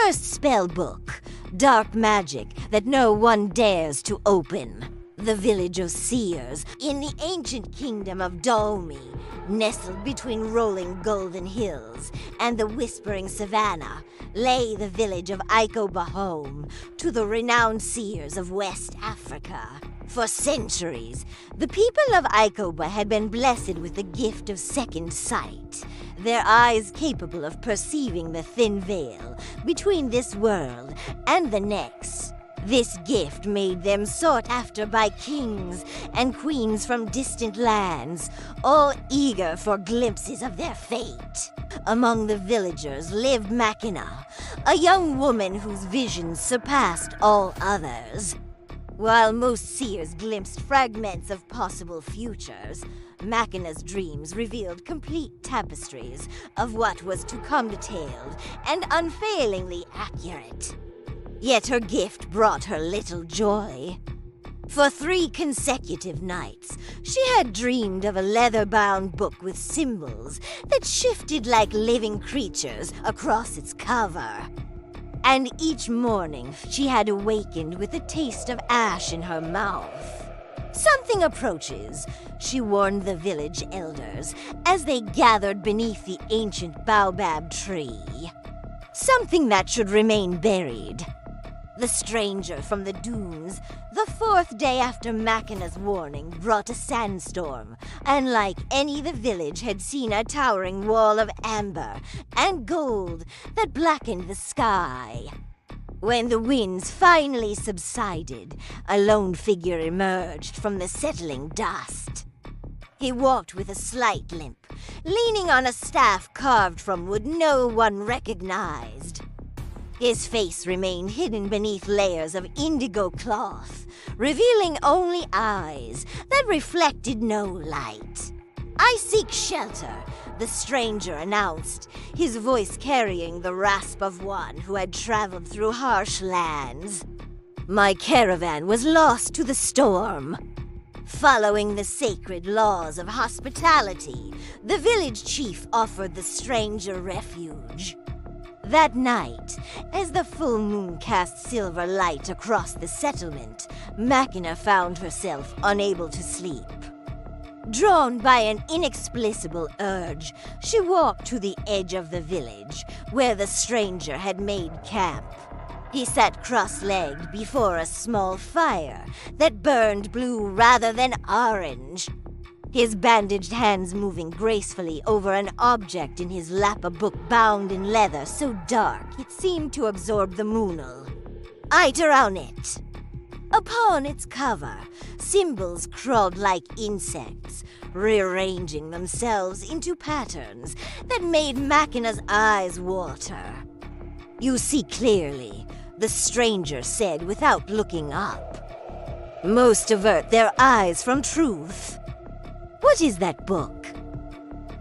first spellbook, dark magic that no one dares to open. The village of seers, in the ancient kingdom of Daomi, nestled between rolling golden hills and the whispering savannah, lay the village of Ikoba home to the renowned seers of West Africa. For centuries, the people of Ikoba had been blessed with the gift of second sight, their eyes capable of perceiving the thin veil between this world and the next. This gift made them sought after by kings and queens from distant lands, all eager for glimpses of their fate. Among the villagers lived Machina, a young woman whose visions surpassed all others. While most seers glimpsed fragments of possible futures, Machina's dreams revealed complete tapestries of what was to come, detailed and unfailingly accurate. Yet her gift brought her little joy. For 3 consecutive nights, she had dreamed of a leather-bound book with symbols that shifted like living creatures across its cover. And each morning, she had awakened with a taste of ash in her mouth. Something approaches, she warned the village elders as they gathered beneath the ancient baobab tree. Something that should remain buried. The stranger from the dunes, the 4th day after Machina's warning, brought a sandstorm, unlike any the village had seen, a towering wall of amber and gold that blackened the sky. When the winds finally subsided, a lone figure emerged from the settling dust. He walked with a slight limp, leaning on a staff carved from wood no one recognized. His face remained hidden beneath layers of indigo cloth, revealing only eyes that reflected no light. "I seek shelter," the stranger announced, his voice carrying the rasp of one who had traveled through harsh lands. "My caravan was lost to the storm." Following the sacred laws of hospitality, the village chief offered the stranger refuge. That night, as the full moon cast silver light across the settlement, Machina found herself unable to sleep. Drawn by an inexplicable urge, she walked to the edge of the village, where the stranger had made camp. He sat cross-legged before a small fire that burned blue rather than orange. His bandaged hands moving gracefully over an object in his lap, a book bound in leather so dark it seemed to absorb the moonal. Eyed around it. Upon its cover, symbols crawled like insects, rearranging themselves into patterns that made Machina's eyes water. "You see clearly," the stranger said without looking up. "Most avert their eyes from truth." "What is that book?"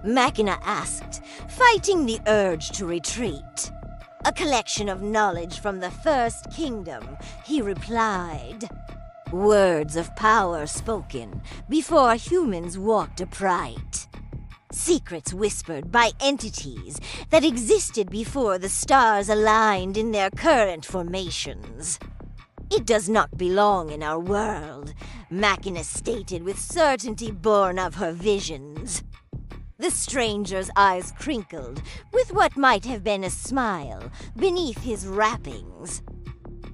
Machina asked, fighting the urge to retreat. "A collection of knowledge from the First Kingdom," he replied. "Words of power spoken before humans walked upright. Secrets whispered by entities that existed before the stars aligned in their current formations. It does not belong in our world," Machina stated with certainty born of her visions. The stranger's eyes crinkled with what might have been a smile beneath his wrappings.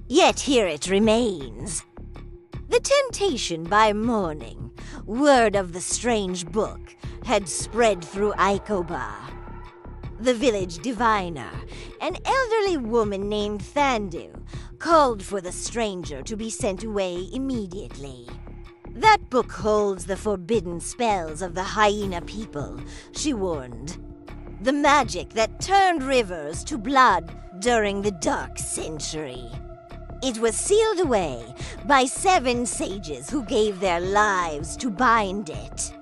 Yet here it remains. The temptation by morning, word of the strange book, had spread through Ikoba. The village diviner, an elderly woman named Thandu, called for the stranger to be sent away immediately. "That book holds the forbidden spells of the hyena people," she warned. "The magic that turned rivers to blood during the Dark Century. It was sealed away by 7 sages who gave their lives to bind it."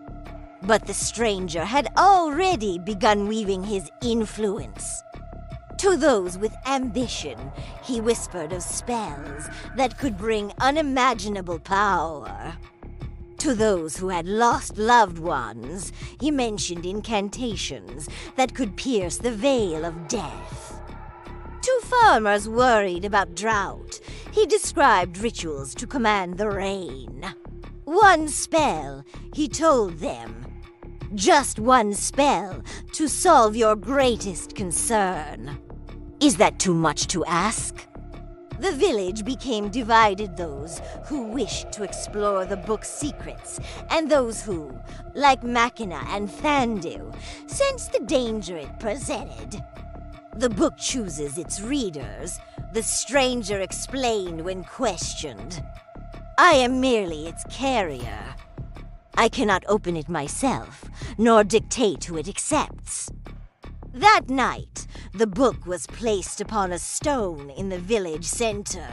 But the stranger had already begun weaving his influence. To those with ambition, he whispered of spells that could bring unimaginable power. To those who had lost loved ones, he mentioned incantations that could pierce the veil of death. To farmers worried about drought, he described rituals to command the rain. One spell, he told them. Just one spell to solve your greatest concern. Is that too much to ask? The village became divided, those who wished to explore the book's secrets, and those who, like Machina and Thandil, sensed the danger it presented. The book chooses its readers, the stranger explained when questioned. I am merely its carrier. I cannot open it myself, nor dictate who it accepts. That night, the book was placed upon a stone in the village center.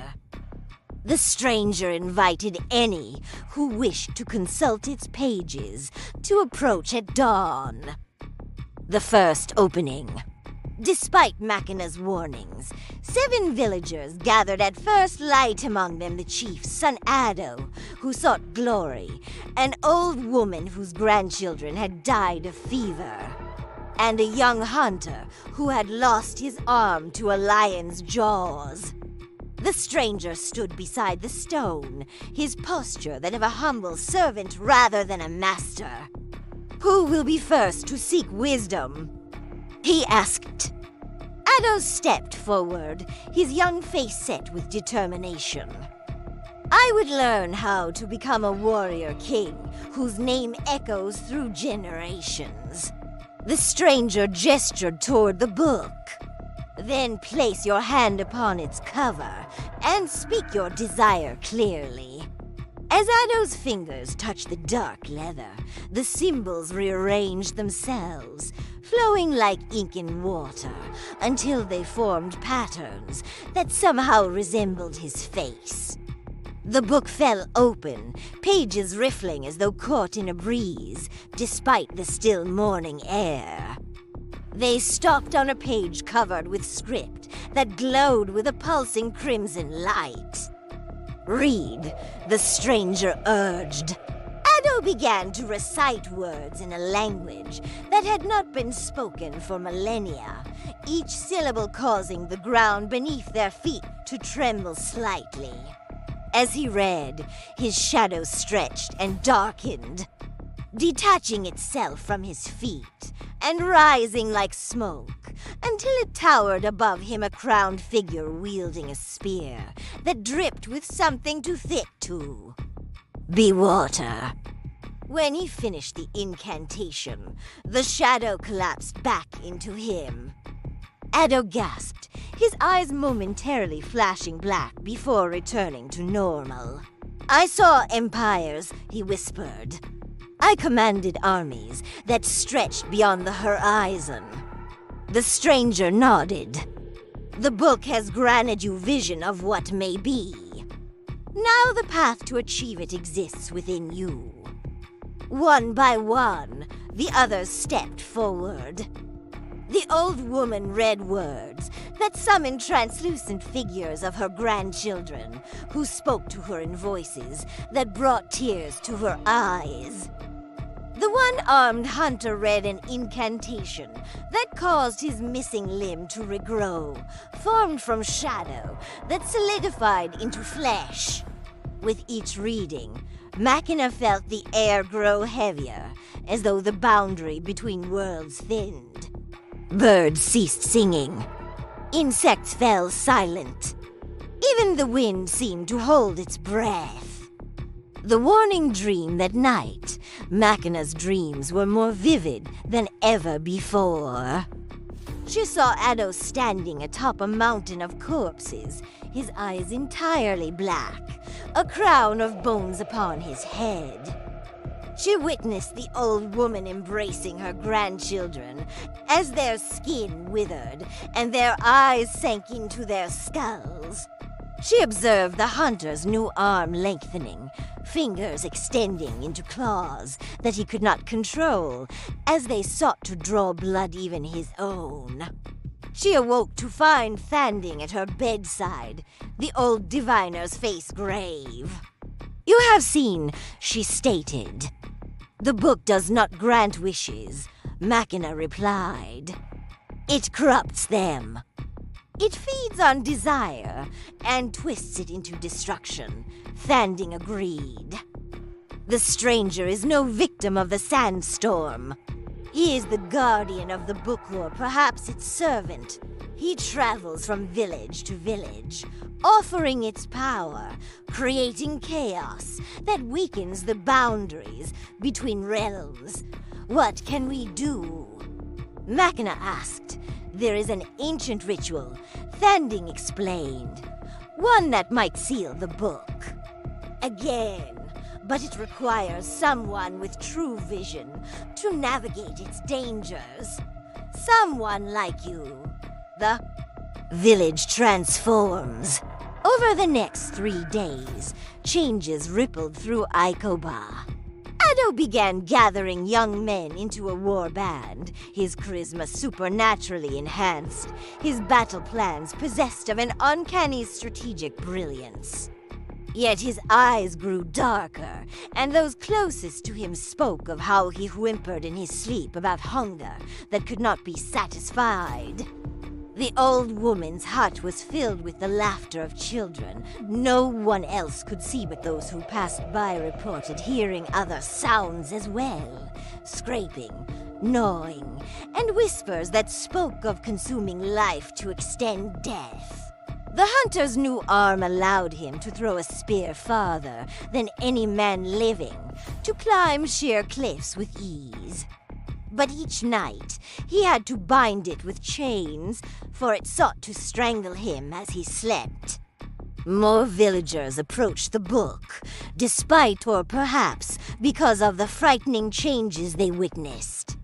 The stranger invited any who wished to consult its pages to approach at dawn. The first opening. Despite Machina's warnings, 7 villagers gathered at first light, among them the chief's son Ado, who sought glory, an old woman whose grandchildren had died of fever, and a young hunter who had lost his arm to a lion's jaws. The stranger stood beside the stone, his posture that of a humble servant rather than a master. Who will be first to seek wisdom? He asked. Ado stepped forward, his young face set with determination. I would learn how to become a warrior king whose name echoes through generations. The stranger gestured toward the book. Then place your hand upon its cover and speak your desire clearly. As Ado's fingers touched the dark leather, the symbols rearranged themselves, flowing like ink in water, until they formed patterns that somehow resembled his face. The book fell open, pages riffling as though caught in a breeze, despite the still morning air. They stopped on a page covered with script that glowed with a pulsing crimson light. Read, the stranger urged. Ado began to recite words in a language that had not been spoken for millennia, each syllable causing the ground beneath their feet to tremble slightly. As he read, his shadow stretched and darkened, detaching itself from his feet and rising like smoke until it towered above him, a crowned figure wielding a spear that dripped with something too thick to be water. When he finished the incantation, the shadow collapsed back into him. Ado gasped, his eyes momentarily flashing black before returning to normal. I saw empires, he whispered. I commanded armies that stretched beyond the horizon. The stranger nodded. The book has granted you vision of what may be. Now the path to achieve it exists within you. One by one, the others stepped forward. The old woman read words that summoned translucent figures of her grandchildren, who spoke to her in voices that brought tears to her eyes. The one-armed hunter read an incantation that caused his missing limb to regrow, formed from shadow that solidified into flesh. With each reading, Machina felt the air grow heavier, as though the boundary between worlds thinned. Birds ceased singing. Insects fell silent. Even the wind seemed to hold its breath. The warning dreamed that night, Machina's dreams were more vivid than ever before. She saw Ado standing atop a mountain of corpses, his eyes entirely black, a crown of bones upon his head. She witnessed the old woman embracing her grandchildren as their skin withered and their eyes sank into their skulls. She observed the hunter's new arm lengthening, fingers extending into claws that he could not control as they sought to draw blood even his own. She awoke to find Thanding at her bedside, the old diviner's face grave. You have seen, she stated. The book does not grant wishes, Machina replied. It corrupts them. It feeds on desire and twists it into destruction, Thanding agreed. The stranger is no victim of the sandstorm. He is the guardian of the book, or perhaps its servant. He travels from village to village, offering its power, creating chaos that weakens the boundaries between realms. What can we do? Machina asked. There is an ancient ritual, Thanding explained. One that might seal the book. Again, but it requires someone with true vision to navigate its dangers. Someone like you. The village transforms. Over the next 3 days, changes rippled through Ikoba. Ado began gathering young men into a war band, his charisma supernaturally enhanced, his battle plans possessed of an uncanny strategic brilliance. Yet his eyes grew darker, and those closest to him spoke of how he whimpered in his sleep about hunger that could not be satisfied. The old woman's hut was filled with the laughter of children. No one else could see but those who passed by reported hearing other sounds as well. Scraping, gnawing, and whispers that spoke of consuming life to extend death. The hunter's new arm allowed him to throw a spear farther than any man living, to climb sheer cliffs with ease. But each night, he had to bind it with chains, for it sought to strangle him as he slept. More villagers approached the book, despite or perhaps because of the frightening changes they witnessed.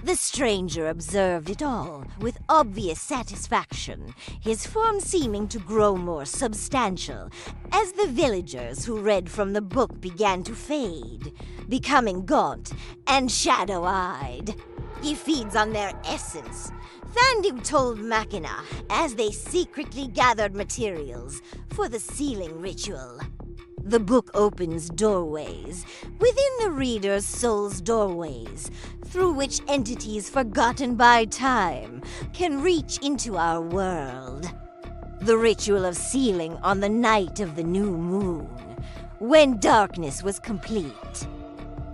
The stranger observed it all with obvious satisfaction, his form seeming to grow more substantial as the villagers who read from the book began to fade, becoming gaunt and shadow-eyed. He feeds on their essence, Thanding told Machina as they secretly gathered materials for the sealing ritual. The book opens doorways, within the reader's soul's doorways, through which entities forgotten by time can reach into our world. The ritual of sealing on the night of the new moon, when darkness was complete.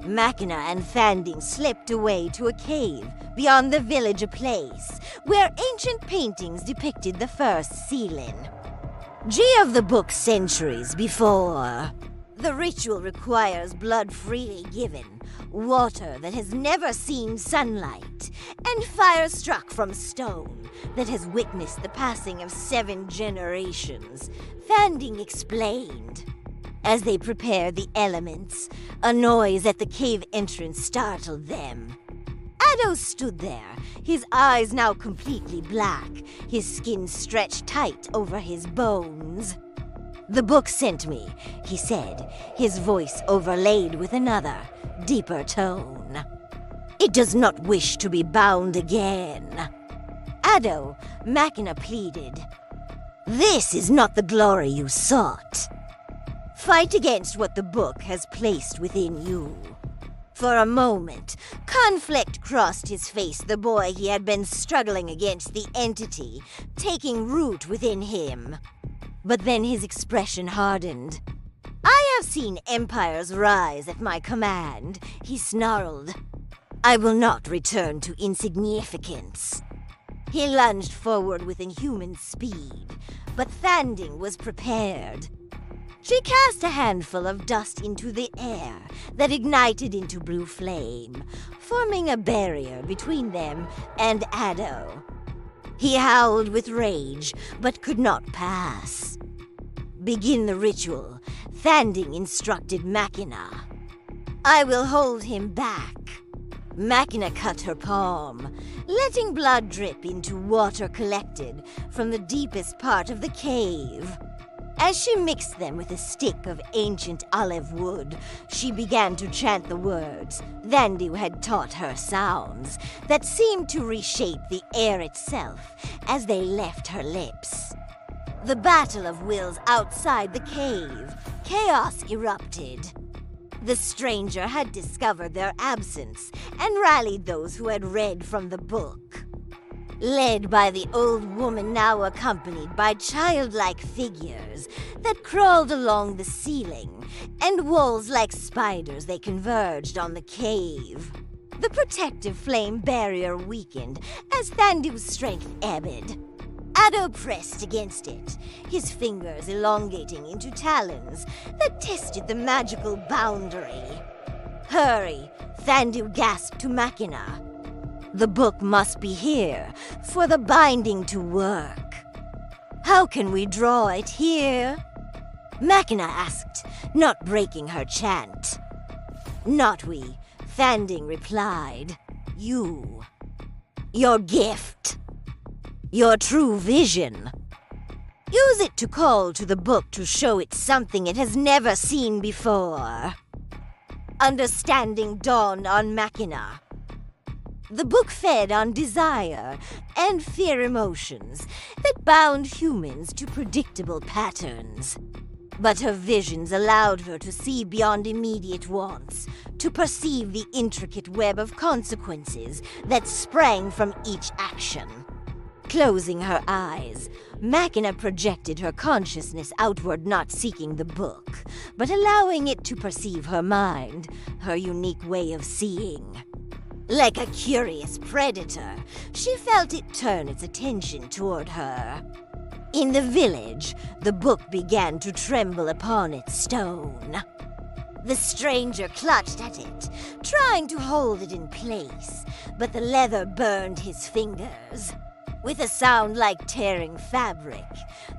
Machina and Thanding slipped away to a cave beyond the village, a place where ancient paintings depicted the first sealing. G of the book centuries before. The ritual requires blood freely given, water that has never seen sunlight, and fire struck from stone that has witnessed the passing of 7 generations, Thanding explained. As they prepared the elements, a noise at the cave entrance startled them. Ado stood there, his eyes now completely black, his skin stretched tight over his bones. "The book sent me," he said, his voice overlaid with another, deeper tone. "It does not wish to be bound again." "Ado," Machina pleaded, "this is not the glory you sought. Fight against what the book has placed within you." For a moment, conflict crossed his face, the boy he had been struggling against, the entity, taking root within him. But then his expression hardened. "I have seen empires rise at my command," he snarled. "I will not return to insignificance." He lunged forward with inhuman speed, but Thanding was prepared. She cast a handful of dust into the air that ignited into blue flame, forming a barrier between them and Ado. He howled with rage, but could not pass. "Begin the ritual," Thanding instructed Machina. "I will hold him back." Machina cut her palm, letting blood drip into water collected from the deepest part of the cave. As she mixed them with a stick of ancient olive wood, she began to chant the words Thanding had taught her, sounds that seemed to reshape the air itself as they left her lips. The battle of wills outside the cave, chaos erupted. The stranger had discovered their absence and rallied those who had read from the book. led by the old woman now accompanied by childlike figures that crawled along the ceiling, and walls like spiders they converged on the cave. The protective flame barrier weakened as Thandu's strength ebbed. Addo pressed against it, his fingers elongating into talons that tested the magical boundary. "Hurry," Thandu gasped to Machina. "The book must be here for the binding to work." "How can we draw it here?" Machina asked, not breaking her chant. "Not we," Thanding replied. "You. Your gift. Your true vision. Use it to call to the book to show it something it has never seen before." Understanding dawned on Machina. The book fed on desire and fear emotions that bound humans to predictable patterns. But her visions allowed her to see beyond immediate wants, to perceive the intricate web of consequences that sprang from each action. Closing her eyes, Machina projected her consciousness outward, not seeking the book, but allowing it to perceive her mind, her unique way of seeing. Like a curious predator, she felt it turn its attention toward her. In the village, the book began to tremble upon its stone. The stranger clutched at it, trying to hold it in place, but the leather burned his fingers. With a sound like tearing fabric,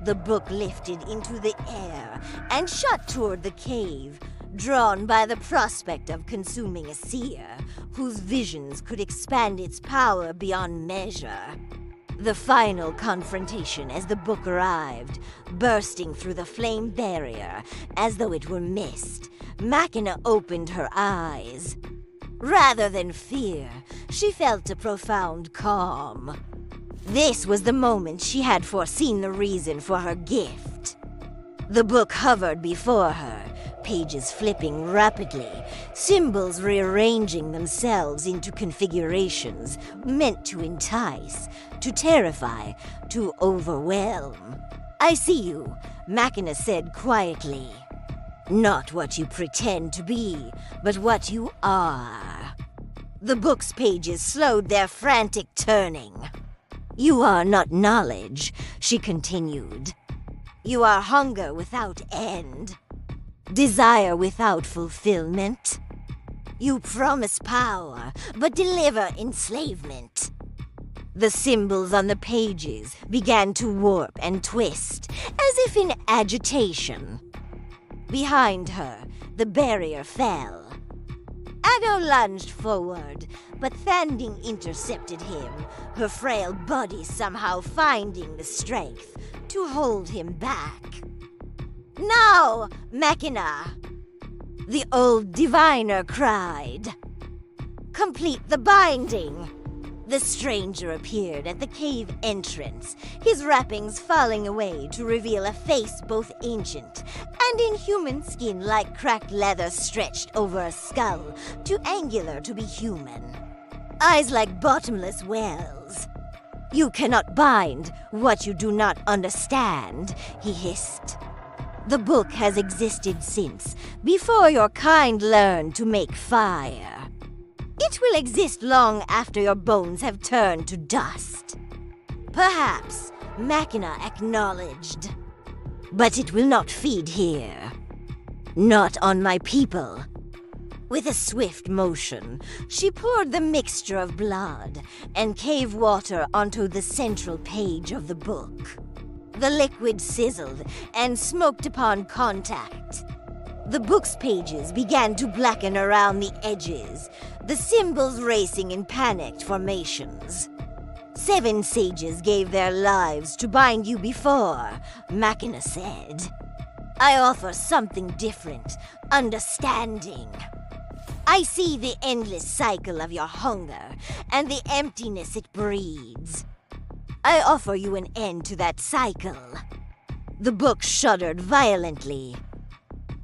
the book lifted into the air and shot toward the cave, drawn by the prospect of consuming a seer whose visions could expand its power beyond measure. The final confrontation as the book arrived, bursting through the flame barrier as though it were mist, Machina opened her eyes. Rather than fear, she felt a profound calm. This was the moment she had foreseen the reason for her gift. The book hovered before her, pages flipping rapidly, symbols rearranging themselves into configurations meant to entice, to terrify, to overwhelm. "I see you," Machina said quietly. "Not what you pretend to be, but what you are." The book's pages slowed their frantic turning. "You are not knowledge," she continued. "You are hunger without end. Desire without fulfillment. You promise power, but deliver enslavement." The symbols on the pages began to warp and twist, as if in agitation. Behind her, the barrier fell. Addo lunged forward, but Thanding intercepted him, her frail body somehow finding the strength to hold him back. "No, Machina!" the old diviner cried. "Complete the binding!" The stranger appeared at the cave entrance, his wrappings falling away to reveal a face both ancient and in human skin like cracked leather stretched over a skull, too angular to be human. Eyes like bottomless wells. "You cannot bind what you do not understand," he hissed. "The book has existed since, before your kind learned to make fire. It will exist long after your bones have turned to dust." "Perhaps," Machina acknowledged. "But it will not feed here. Not on my people." With a swift motion, she poured the mixture of blood and cave water onto the central page of the book. The liquid sizzled and smoked upon contact. The book's pages began to blacken around the edges, the symbols racing in panicked formations. "7 sages gave their lives to bind you before," Machina said. "I offer something different, understanding. I see the endless cycle of your hunger and the emptiness it breeds. I offer you an end to that cycle." The book shuddered violently.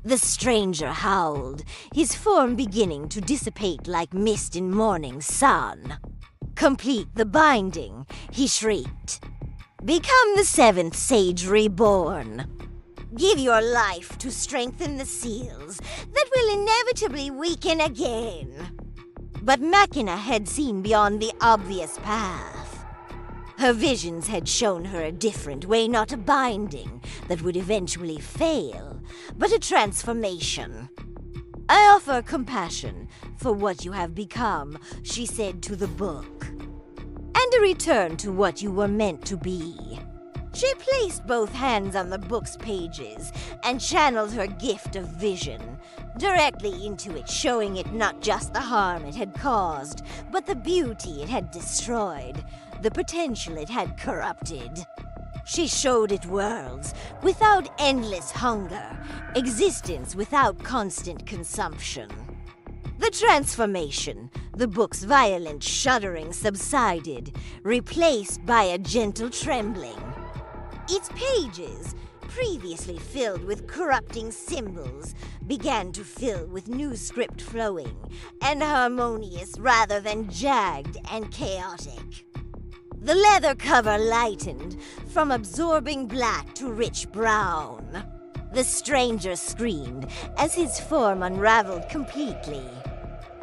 The stranger howled, his form beginning to dissipate like mist in morning sun. Complete the binding, he shrieked. Become the seventh sage reborn. Give your life to strengthen the seals that will inevitably weaken again. But Machina had seen beyond the obvious path. Her visions had shown her a different way, not a binding that would eventually fail, but a transformation. I offer compassion for what you have become, she said to the book, and a return to what you were meant to be. She placed both hands on the book's pages and channeled her gift of vision directly into it, showing it not just the harm it had caused, but the beauty it had destroyed, the potential it had corrupted. She showed it worlds without endless hunger, existence without constant consumption. The transformation, the book's violent shuddering subsided, replaced by a gentle trembling. Its pages, previously filled with corrupting symbols, began to fill with new script flowing, and harmonious rather than jagged and chaotic. The leather cover lightened, from absorbing black to rich brown. The stranger screamed as his form unraveled completely.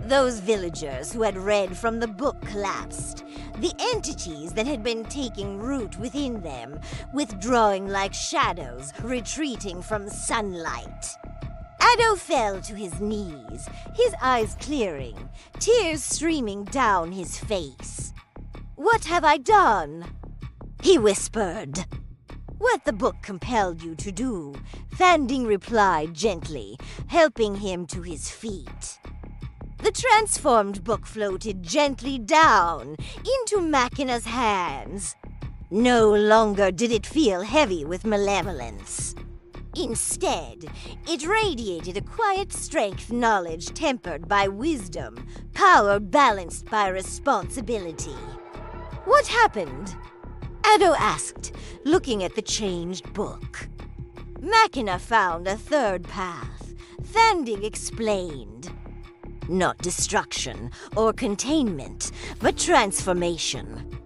Those villagers who had read from the book collapsed, the entities that had been taking root within them, withdrawing like shadows, retreating from sunlight. Addo fell to his knees, his eyes clearing, tears streaming down his face. "What have I done?" he whispered. "What the book compelled you to do," Thanding replied gently, helping him to his feet. The transformed book floated gently down into Machina's hands. No longer did it feel heavy with malevolence. Instead, it radiated a quiet strength, knowledge tempered by wisdom, power balanced by responsibility. "What happened?" Addo asked, looking at the changed book. Machina found a third path, Thanding explained. Not destruction or containment, but transformation.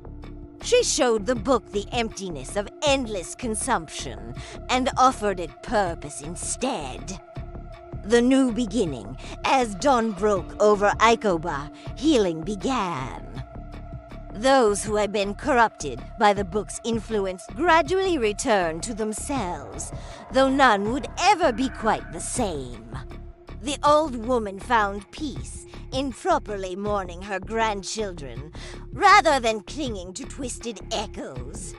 She showed the book the emptiness of endless consumption and offered it purpose instead. The new beginning, as dawn broke over Ikoba, healing began. Those who had been corrupted by the book's influence gradually returned to themselves, though none would ever be quite the same. The old woman found peace in properly mourning her grandchildren, rather than clinging to twisted echoes.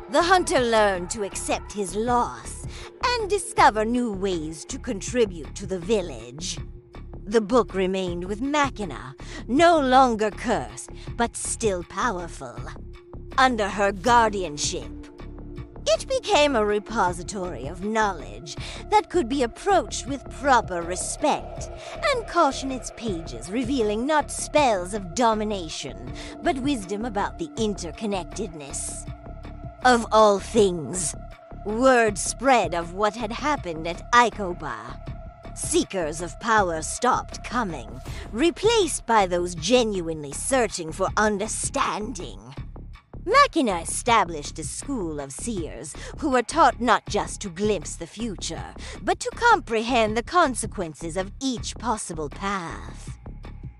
The hunter learned to accept his loss and discover new ways to contribute to the village. The book remained with Machina, no longer cursed, but still powerful. Under her guardianship, it became a repository of knowledge that could be approached with proper respect, and caution its pages revealing not spells of domination, but wisdom about the interconnectedness of all things. Word spread of what had happened at Ikoba. Seekers of power stopped coming, replaced by those genuinely searching for understanding. Machina established a school of seers who were taught not just to glimpse the future, but to comprehend the consequences of each possible path.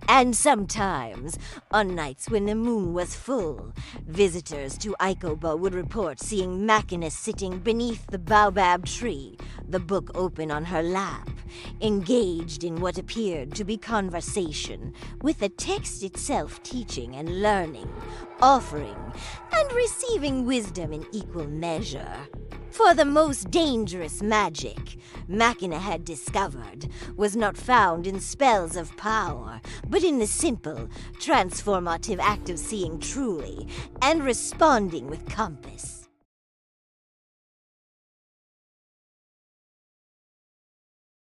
And sometimes, on nights when the moon was full, visitors to Ikoba would report seeing Machina sitting beneath the baobab tree, the book open on her lap, engaged in what appeared to be conversation, with the text itself teaching and learning, offering and receiving wisdom in equal measure. For the most dangerous magic Machina had discovered was not found in spells of power, but in the simple, transformative act of seeing truly and responding with compass.